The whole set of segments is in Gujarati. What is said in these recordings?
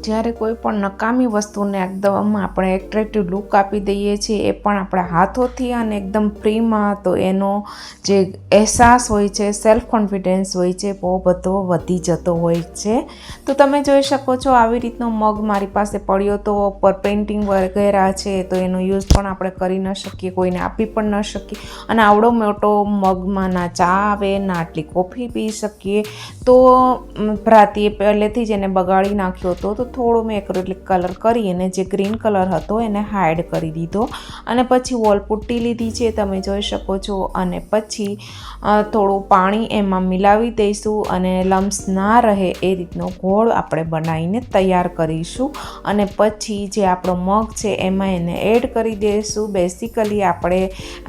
જ્યારે કોઈ પણ નકામી વસ્તુને એકદમ આપણે એટ્રેક્ટિવ લુક આપી દઈએ છીએ, એ પણ આપણા હાથોથી અને એકદમ ફ્રીમાં, તો એનો જે અહેસાસ હોય છે, સેલ્ફ કોન્ફિડન્સ હોય છે, બહુ બધો વધી જતો હોય છે. તો તમે જોઈ શકો છો આવી રીતનો મગ મારી પાસે પડ્યો તો પર પેઇન્ટિંગ વગેરે છે, તો એનો યુઝ પણ આપણે કરી ન શકીએ, કોઈને આપી પણ ન શકીએ. અને આવડો મોટો મગમાં ના ચા આવે ના આટલી કોફી પી શકીએ. તો ભ્રાતીએ પહેલેથી જ એને બગાડી નાખ્યો હતો, તો થોડો મેં એક્રેલિક કલર કરી અને જે ગ્રીન કલર હતો એને હાઈડ કરી દીધો. અને પછી વોલ પુટ્ટી લીધી છે, તમે જોઈ શકો છો. અને પછી થોડું પાણી એમાં મિલાવી દઈશું અને લમ્સ ના રહે એ રીતનો ગોળ આપણે બનાવીને તૈયાર કરીશું. અને પછી જે આપણો મગ છે એમાં એને એડ કરી દઈશું. બેસિકલી આપણે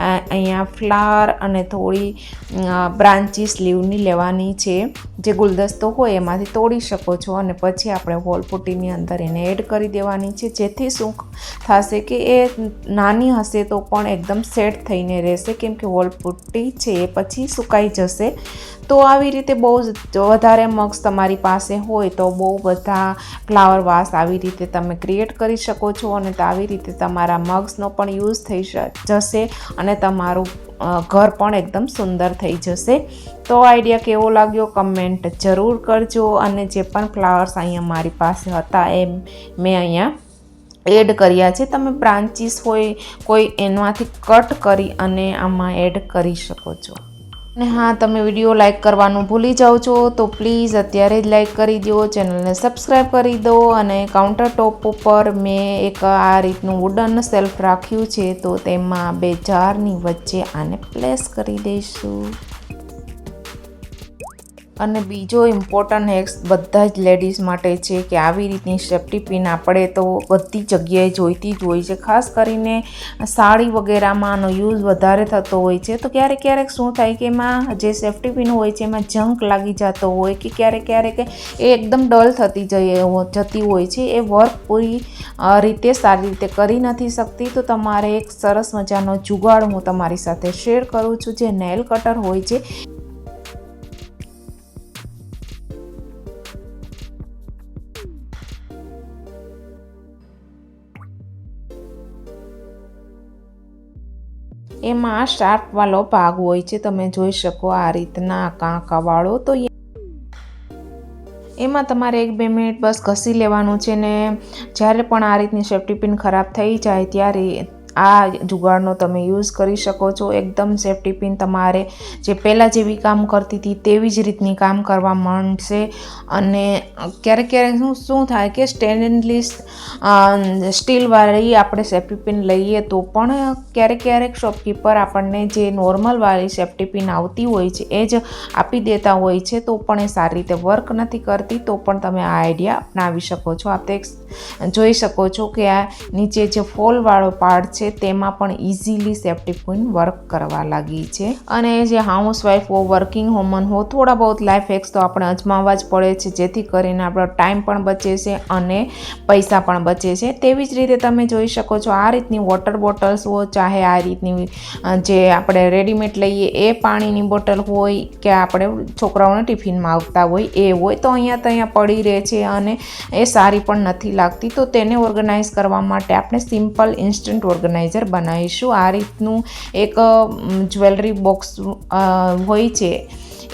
અહીંયા ફ્લાવર અને થોડી બ્રાન્ચીસ લીવની લેવાની છે, જે ગુલદસ્તો હોય એમાંથી તોડી શકો છો. અને પછી આપણે વોલ પુટ્ટીની અંદર એને એડ કરી દેવાની છે, જેથી શું થશે કે એ નાની હશે તો પણ એકદમ સેટ થઈને રહેશે, કેમ કે વોલ પુટ્ટી છે એ પછી સુકાઈ જશે. તો આવી રીતે બહુ વધારે મગ્સ તમારી પાસે હોય તો બહુ બધા ફ્લાવર વાસ આવી રીતે તમે ક્રિએટ કરી શકો છો. અને તો આવી રીતે તમારા મગ્સનો પણ યુઝ થઈ જશે અને તમારું ઘર પણ એકદમ સુંદર થઈ જશે. તો આઈડિયા કેવો લાગ્યો કમેન્ટ જરૂર કરજો. અને જે પણ ફ્લાવર્સ અહીંયા મારી પાસે હતા એ મેં અહીંયા એડ કર્યા છે. તમે બ્રાન્ચીસ હોય કોઈ એમાંથી કટ કરી અને આમાં એડ કરી શકો છો. અને હા, તમે વિડીયો લાઇક કરવાનું ભૂલી જાઓ છો તો પ્લીઝ અત્યારે જ લાઇક કરી દો, ચેનલને સબસ્ક્રાઈબ કરી દો. અને કાઉન્ટર ટોપ ઉપર મેં એક આ રીતનું વુડન શેલ્ફ રાખ્યું છે, તો તેમાં 2 જારની વચ્ચે આને પ્લેસ કરી દઈશું. અને બીજો ઇમ્પોર્ટન્ટ હેક્સ બધા જ લેડીઝ માટે છે કે આવી રીતની સેફ્ટી પિન આપણે તો બધી જગ્યાએ જોઈતી જ હોય છે. ખાસ કરીને સાડી વગેરેમાં આનો યુઝ વધારે થતો હોય છે. તો ક્યારેક શું થાય કે એમાં જે સેફ્ટી પિન હોય છે એમાં જંક લાગી જતો હોય કે ક્યારેક એ એકદમ ડલ જતી હોય છે. એ વર્ક પૂરી રીતે સારી રીતે કરી નથી શકતી. તો તમારે એક સરસ મજાનો જુગાડ હું તમારી સાથે શેર કરું છું, જે નેલ કટર હોય છે. એમાં શાર્પ વાળો ભાગ હોય છે, તમે જોઈ શકો આ રીતના કાંકાવાળો. તો એમાં તમારે 1-2 મિનિટ બસ ઘસી લેવાનું છે. ને જ્યારે પણ આ રીતની સેફ્ટી પિન ખરાબ થઈ જાય ત્યારે આ જુગાડનો તમે યુઝ કરી શકો છો. એકદમ સેફ્ટી પિન તમારે જે પહેલાં જેવી કામ કરતી હતી તેવી જ રીતની કામ કરવા માંડશે. અને ક્યારેક શું થાય કે સ્ટેનલેસ સ્ટીલવાળી આપણે સેફ્ટી પિન લઈએ તો પણ ક્યારેક શોપકીપર આપણને જે નોર્મલવાળી સેફ્ટી પિન આવતી હોય છે એ જ આપી દેતા હોય છે, તો પણ એ સારી રીતે વર્ક નથી કરતી. તો પણ તમે આ આઈડિયા અપનાવી શકો છો. આપણે જોઈ શકો છો કે આ નીચે જે ફોલવાળો પાર્ટ છે તેમાં પણ ઇઝીલી સેફ્ટી પિન વર્ક કરવા લાગી છે. અને જે હાઉસવાઈફ હો, વર્કિંગ વુમન હો, થોડા બહુ લાઈફ હેક્સ તો આપણે અજમાવવા જ પડે છે, જેથી કરીને આપણો ટાઈમ પણ બચે છે અને પૈસા પણ બચે છે. તેવી જ રીતે તમે જોઈ શકો છો આ રીતની વોટર બોટલ્સ હોય, ચાહે આ રીતની જે આપણે રેડીમેડ લઈએ એ પાણીની બોટલ હોય કે આપણે છોકરાઓને ટિફિનમાં આવતા હોય એ હોય, તો અહીંયા પડી રહે છે અને એ સારી પણ નથી લાગતી. તો તેને ઓર્ગેનાઇઝ કરવા માટે આપણે સિમ્પલ ઇન્સ્ટન્ટ ઓર્ગેનાઇઝર બનાવીશું. આ રીતનું એક જ્વેલરી બોક્સ હોય છે,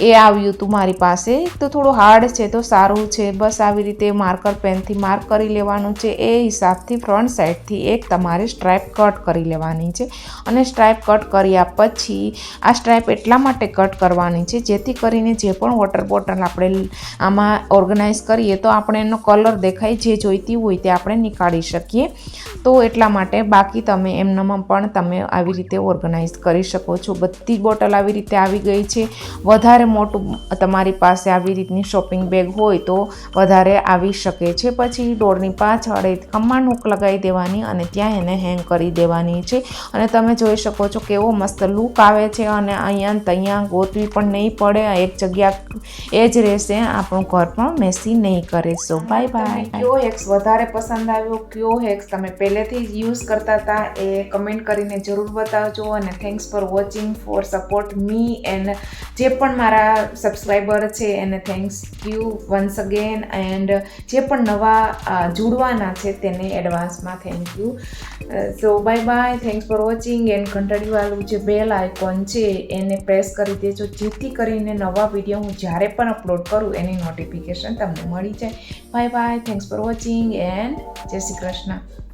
એ આવ્યું હતું મારી પાસે. તો થોડું હાર્ડ છે તો સારું છે. બસ આવી રીતે માર્કર પેનથી માર્ક કરી લેવાનું છે. એ હિસાબથી ફ્રન્ટ સાઈડથી એક તમારે સ્ટ્રાઇપ કટ કરી લેવાની છે. અને સ્ટ્રાઇપ કટ કર્યા પછી આ સ્ટ્રાઇપ એટલા માટે કટ કરવાની છે જેથી કરીને જે પણ વોટર બોટલ આપણે આમાં ઓર્ગેનાઇઝ કરીએ તો આપણે એનો કલર દેખાય, જે જોઈતી હોય તે આપણે નીકાળી શકીએ. તો એટલા માટે. બાકી તમે એમનામાં પણ તમે આવી રીતે ઓર્ગેનાઇઝ કરી શકો છો. બધી બોટલ આવી રીતે આવી ગઈ છે. વધારે મોટું તમારી પાસે આવી રીતની શોપિંગ બેગ હોય તો વધારે આવી શકે છે. પછી ડોરની પાછળ કમાન હુક લગાવી દેવાની અને ત્યાં એને હેંગ કરી દેવાની છે. અને તમે જોઈ શકો છો કેવો મસ્ત લુક આવે છે. અને અહીંયા ગોતવી પણ નહીં પડે, એક જગ્યા એ જ રહેશે. આપણું ઘર પણ મેસી નહીં કરે. સો બાય બાય. કયો હેક્સ વધારે પસંદ આવ્યો, કયો હેક્સ તમે પહેલેથી જ યુઝ કરતા હતા, એ કમેન્ટ કરીને જરૂર બતાવજો. અને thanks for watching, for support me. And જે પણ મારા મારા સબસ્ક્રાઈબર છે એને thanks you once again, and જે પણ નવા જોડવાના છે તેને એડવાન્સમાં thank you. So bye bye, thanks for watching. And ઘંટડીવાળું જે બેલ આઇકોન છે એને પ્રેસ કરી દેજો, જેથી કરીને નવા વિડીયો હું જ્યારે પણ અપલોડ કરું એની નોટિફિકેશન તમને મળી જાય. By bye, thanks for watching and જય શ્રી કૃષ્ણ.